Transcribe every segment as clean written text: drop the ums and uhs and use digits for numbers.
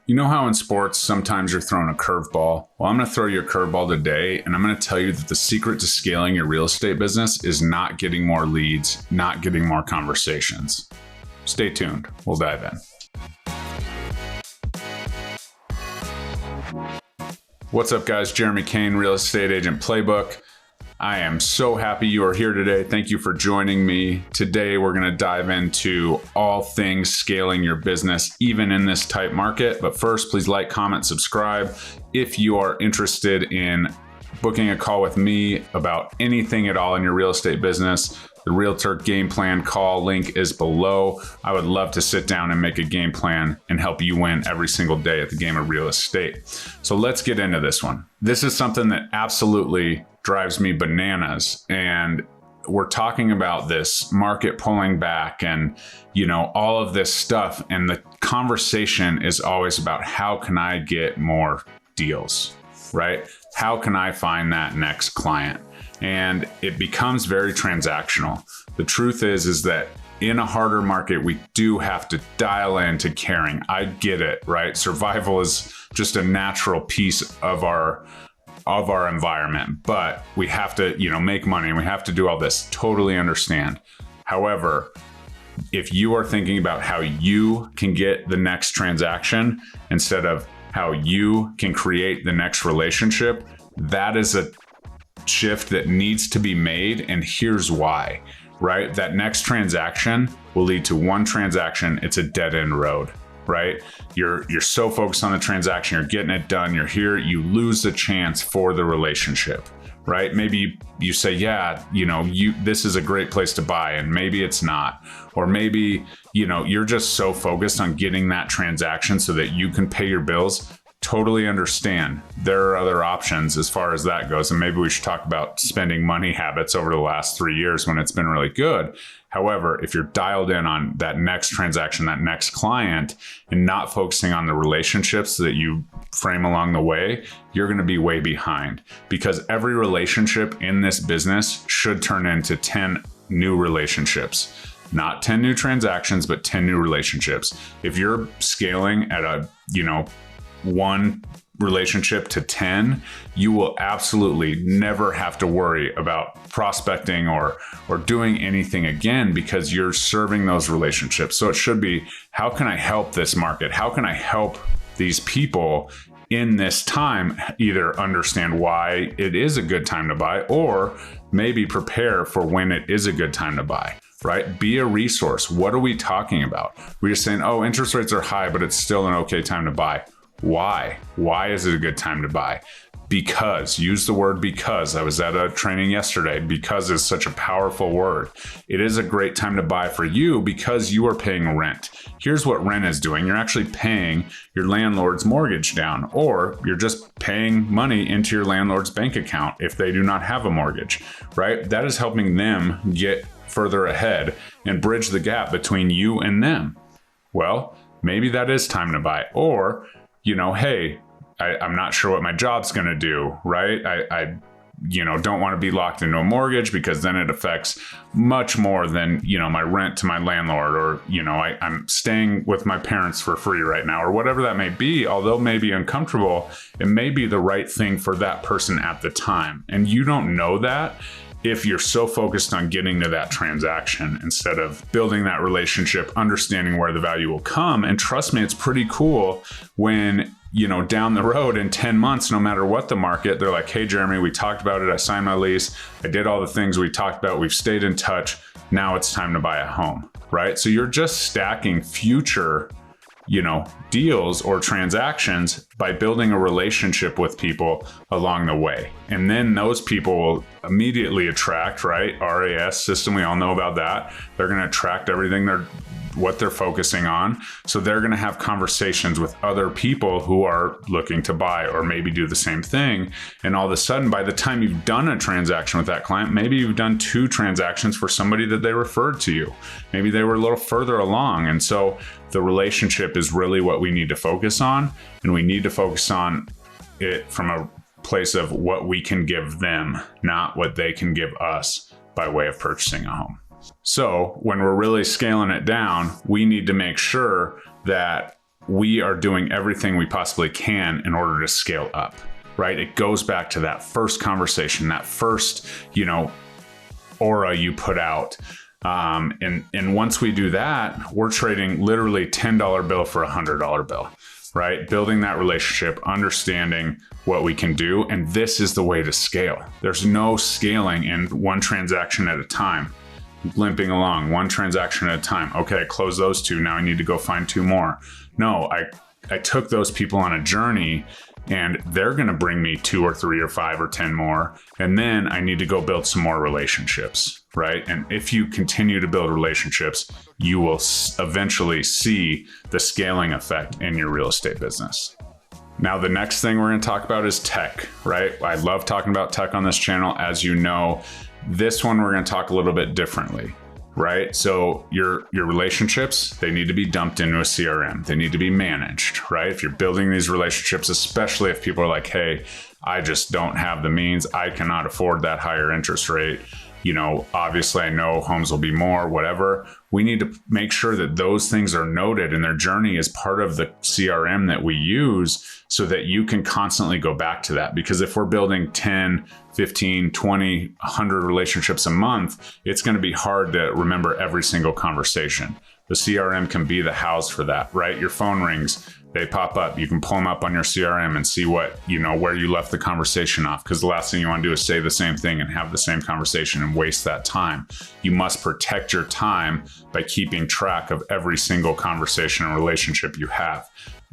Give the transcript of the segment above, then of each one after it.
You know how in sports, sometimes you're thrown a curveball? Well, I'm going to throw you a curveball today, and I'm going to tell you that the secret to scaling your real estate business is not getting more leads, not getting more conversations. Stay tuned. We'll dive in. What's up, guys? Jeremy Kane, Real Estate Agent Playbook. I am so happy you are here today. Thank you for joining me. Today, we're going to dive into all things scaling your business, even in this tight market. But first, please like, comment, subscribe. If you are interested in booking a call with me about anything at all in your real estate business, the Realtor game plan call link is below. I would love to sit down and make a game plan and help you win every single day at the game of real estate. So let's get into this one. This is something that absolutely drives me bananas. And we're talking about this market pulling back and, all of this stuff. And the conversation is always about how can I get more deals, right? How can I find that next client? And it becomes very transactional. The truth is that in a harder market, we do have to dial into caring. I get it, right? Survival is just a natural piece of our environment, but we have to, make money and we have to do all this. Totally understand. However, if you are thinking about how you can get the next transaction instead of how you can create the next relationship, that is a shift that needs to be made. And here's why, right? That next transaction will lead to one transaction. It's a dead end road, right? You're so focused on the transaction, you're getting it done, you're here, you lose the chance for the relationship, right? Maybe you say, yeah, this is a great place to buy, and maybe it's not. Or maybe, you're just so focused on getting that transaction so that you can pay your bills. Totally understand. There are other options as far as that goes. And maybe we should talk about spending money habits over the last 3 years when it's been really good. However, if you're dialed in on that next transaction, that next client, and not focusing on the relationships that you frame along the way, you're going to be way behind, because every relationship in this business should turn into 10 new relationships. Not 10 new transactions, but 10 new relationships. If you're scaling at a, one relationship to 10, you will absolutely never have to worry about prospecting or doing anything again, because you're serving those relationships. So it should be, how can I help this market? How can I help these people in this time either understand why it is a good time to buy, or maybe prepare for when it is a good time to buy? Right? Be a resource. What are we talking about? We're just saying, oh, interest rates are high, but it's still an okay time to buy. Why? Why is it a good time to buy? Because. Use the word because. I was at a training yesterday. Because is such a powerful word. It is a great time to buy for you because you are paying rent. Here's what rent is doing. You're actually paying your landlord's mortgage down, or you're just paying money into your landlord's bank account if they do not have a mortgage, right? That is helping them get further ahead and bridge the gap between you and them. Well, maybe that is time to buy. Or, hey, I'm not sure what my job's going to do, right? I don't want to be locked into a mortgage, because then it affects much more than, my rent to my landlord, or, I'm staying with my parents for free right now, or whatever that may be. Although may be uncomfortable, it may be the right thing for that person at the time. And you don't know that if you're so focused on getting to that transaction instead of building that relationship, understanding where the value will come. And trust me, it's pretty cool when, down the road in 10 months, no matter what the market, they're like, hey, Jeremy, we talked about it. I signed my lease. I did all the things we talked about. We've stayed in touch. Now it's time to buy a home, right? So you're just stacking future deals or transactions by building a relationship with people along the way. And then those people will immediately attract, right? RAS system, we all know about that. They're going to attract everything what they're focusing on. So they're going to have conversations with other people who are looking to buy or maybe do the same thing. And all of a sudden, by the time you've done a transaction with that client, maybe you've done 2 transactions for somebody that they referred to you. Maybe they were a little further along. And so the relationship is really what we need to focus on. And we need to focus on it from a place of what we can give them, not what they can give us by way of purchasing a home. So when we're really scaling it down, we need to make sure that we are doing everything we possibly can in order to scale up, right? It goes back to that first conversation, that first, aura you put out. And once we do that, we're trading literally $10 bill for a $100 bill, right? Building that relationship, understanding what we can do. And this is the way to scale. There's no scaling in one transaction at a time, limping along one transaction at a time. Okay, I closed those two. Now I need to go find two more. No, I took those people on a journey, and they're going to bring me 2 or 3 or 5 or 10 more. And then I need to go build some more relationships, right? And if you continue to build relationships, you will eventually see the scaling effect in your real estate business. Now, the next thing we're going to talk about is tech, right? I love talking about tech on this channel. As you know, this one, we're going to talk a little bit differently, right? So your relationships, they need to be dumped into a CRM. They need to be managed, right? If you're building these relationships, especially if people are like, hey, I just don't have the means, I cannot afford that higher interest rate. Obviously I know homes will be more, whatever. We need to make sure that those things are noted and their journey is part of the CRM that we use so that you can constantly go back to that. Because if we're building 10, 15, 20, 100 relationships a month, it's going to be hard to remember every single conversation. The CRM can be the house for that, right? Your phone rings, they pop up. You can pull them up on your CRM and see what, where you left the conversation off. Because the last thing you want to do is say the same thing and have the same conversation and waste that time. You must protect your time by keeping track of every single conversation and relationship you have.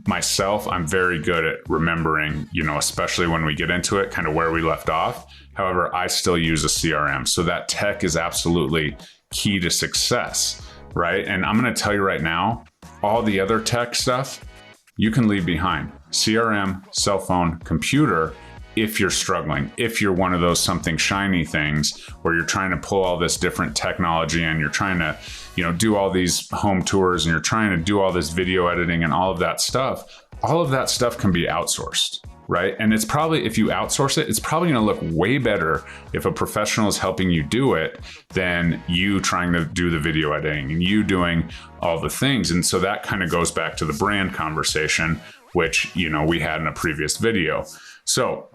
Myself, I'm very good at remembering, especially when we get into it, kind of where we left off. However, I still use a CRM. So that tech is absolutely key to success, right? And I'm going to tell you right now, all the other tech stuff, you can leave behind. CRM, cell phone, computer, if you're struggling, if you're one of those something shiny things where you're trying to pull all this different technology and you're trying to, do all these home tours and you're trying to do all this video editing and all of that stuff can be outsourced, right? And it's probably, if you outsource it, it's probably going to look way better if a professional is helping you do it than you trying to do the video editing and you doing all the things. And so that kind of goes back to the brand conversation, which, we had in a previous video. So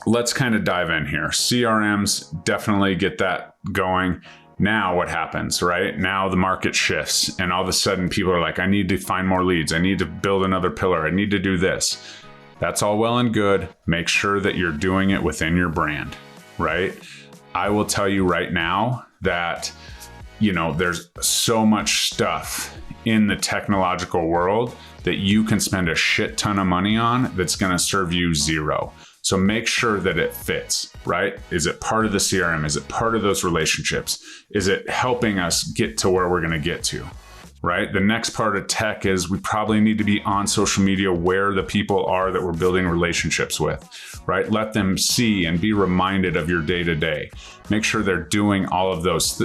let's kind of dive in here. CRMs, definitely get that going. Now what happens, right? Now the market shifts and all of a sudden people are like, I need to find more leads. I need to build another pillar. I need to do this. That's all well and good. Make sure that you're doing it within your brand, right? I will tell you right now that, there's so much stuff in the technological world that you can spend a shit ton of money on that's going to serve you zero. So make sure that it fits, right? Is it part of the CRM? Is it part of those relationships? Is it helping us get to where we're going to get to, right? The next part of tech is we probably need to be on social media where the people are that we're building relationships with, right? Let them see and be reminded of your day-to-day. Make sure they're doing all of those,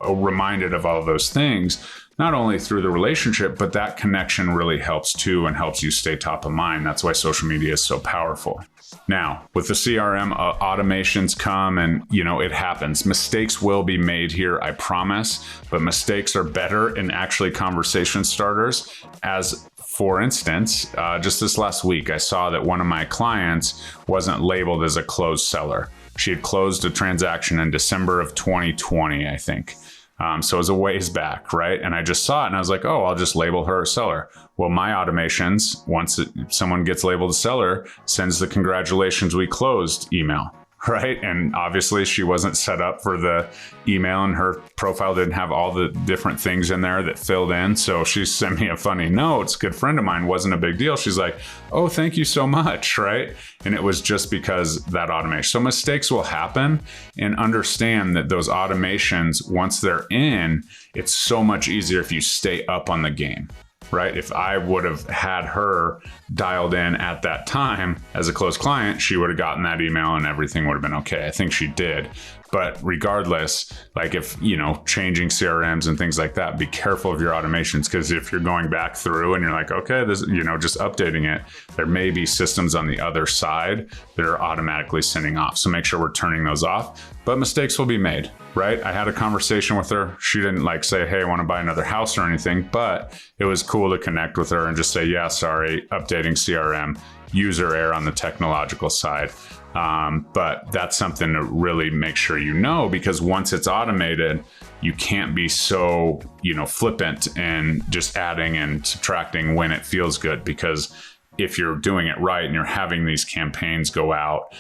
reminded of all of those things, not only through the relationship, but that connection really helps too and helps you stay top of mind. That's why social media is so powerful. Now, with the CRM, automations come and, it happens. Mistakes will be made here, I promise, but mistakes are better in actually conversation starters. As for instance, just this last week, I saw that one of my clients wasn't labeled as a closed seller. She had closed a transaction in December of 2020, I think. So it was a ways back, right? And I just saw it and I was like, oh, I'll just label her a seller. Well, my automations, once someone gets labeled a seller, sends the congratulations we closed email, right? And obviously she wasn't set up for the email and her profile didn't have all the different things in there that filled in. So she sent me a funny note. It's a good friend of mine, wasn't a big deal. She's like, oh, thank you so much, right? And it was just because that automation. So mistakes will happen, and understand that those automations, once they're in, it's so much easier if you stay up on the game. Right? If I would have had her dialed in at that time as a close client, she would have gotten that email and everything would have been okay. I think she did. But regardless, like if, changing CRMs and things like that, be careful of your automations, because if you're going back through and you're like, okay, this, just updating it, there may be systems on the other side that are automatically sending off. So make sure we're turning those off, but mistakes will be made, right? I had a conversation with her. She didn't like say, hey, I want to buy another house or anything, but it was cool to connect with her and just say, yeah, sorry, updating CRM, user error on the technological side. But that's something to really make sure because once it's automated, you can't be so, flippant and just adding and subtracting when it feels good. Because if you're doing it right and you're having these campaigns go out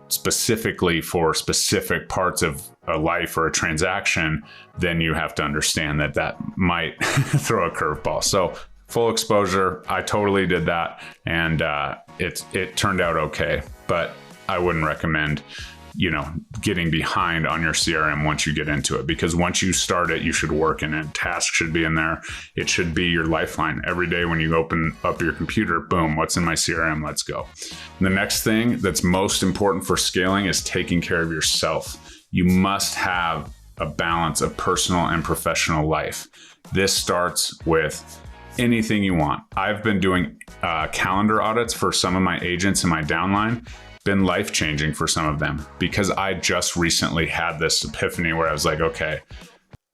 specifically for specific parts of a life or a transaction, then you have to understand that might throw a curveball. So full exposure, I totally did that, and it turned out okay. But I wouldn't recommend, getting behind on your CRM once you get into it, because once you start it, you should work in it. Tasks should be in there. It should be your lifeline. Every day when you open up your computer, boom, what's in my CRM? Let's go. And the next thing that's most important for scaling is taking care of yourself. You must have a balance of personal and professional life. This starts with anything you want. I've been doing calendar audits for some of my agents in my downline. Been life-changing for some of them, because I just recently had this epiphany where I was like, okay,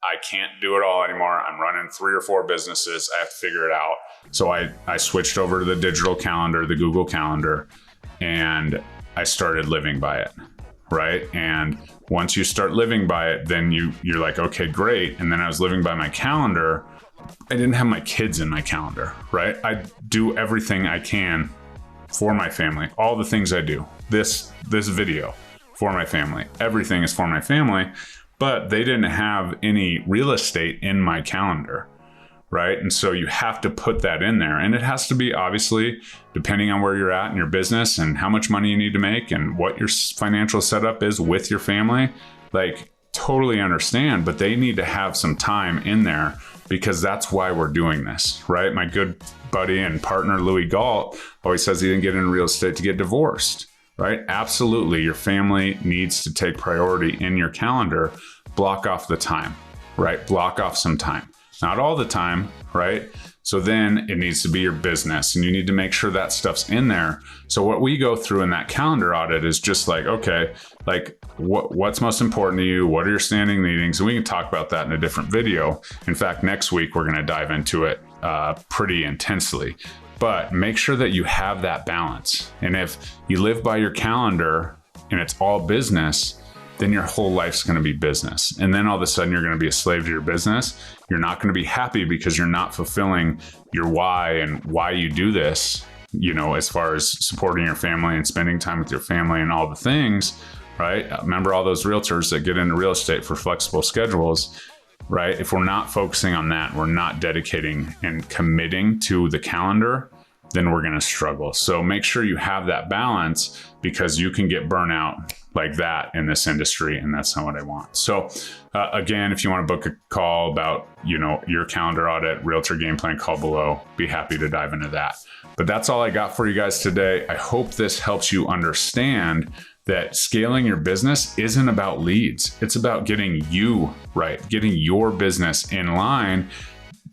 I can't do it all anymore. I'm running 3 or 4 businesses. I have to figure it out. So I switched over to the digital calendar, the Google Calendar, and I started living by it, right? And once you start living by it, then you're like, okay, great. And then I was living by my calendar. I didn't have my kids in my calendar, right? I do everything I can for my family. All the things I do, this video for my family, everything is for my family, but they didn't have any real estate in my calendar, right? And so you have to put that in there, and it has to be, obviously, depending on where you're at in your business and how much money you need to make and what your financial setup is with your family, like totally understand, but they need to have some time in there, because that's why we're doing this, right? My good buddy and partner, Louis Galt, always says he didn't get into real estate to get divorced, right? Absolutely. Your family needs to take priority in your calendar. Block off the time, right? Block off some time. Not all the time, right? So then it needs to be your business, and you need to make sure that stuff's in there. So what we go through in that calendar audit is just like, okay, like what's most important to you? What are your standing meetings? And we can talk about that in a different video. In fact, next week, we're going to dive into it pretty intensely. But make sure that you have that balance. And if you live by your calendar and it's all business, then your whole life's going to be business. And then all of a sudden you're going to be a slave to your business. You're not going to be happy because you're not fulfilling your why and why you do this, as far as supporting your family and spending time with your family and all the things, right? Remember all those realtors that get into real estate for flexible schedules, right? If we're not focusing on that, we're not dedicating and committing to the calendar, then we're going to struggle. So make sure you have that balance, because you can get burnout like that in this industry, and that's not what I want. So again, if you want to book a call about, your calendar audit, Realtor game plan, call below. Be happy to dive into that. But that's all I got for you guys today. I hope this helps you understand that scaling your business isn't about leads. It's about getting you right, getting your business in line,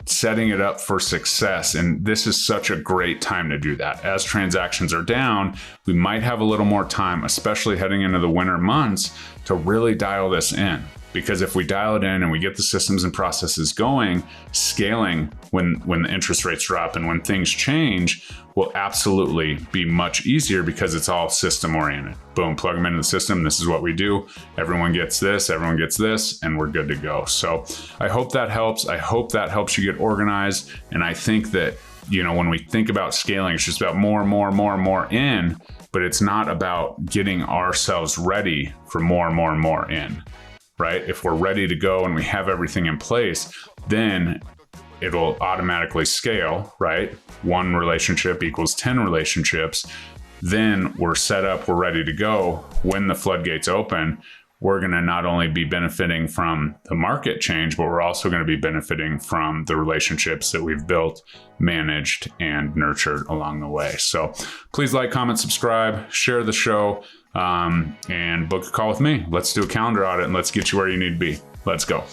setting it up for success. And this is such a great time to do that. As transactions are down, we might have a little more time, especially heading into the winter months, to really dial this in. Because if we dial it in and we get the systems and processes going, scaling when the interest rates drop and when things change will absolutely be much easier, because it's all system oriented. Boom, plug them into the system. This is what we do. Everyone gets this, and we're good to go. So I hope that helps. I hope that helps you get organized. And I think that, when we think about scaling, it's just about more in, but it's not about getting ourselves ready for more in. Right? If we're ready to go and we have everything in place, then it'll automatically scale, right? 1 relationship equals 10 relationships. Then we're set up, we're ready to go. When the floodgates open, we're going to not only be benefiting from the market change, but we're also going to be benefiting from the relationships that we've built, managed, and nurtured along the way. So please like, comment, subscribe, share the show. and book a call with me. Let's do a calendar audit and let's get you where you need to be. Let's go.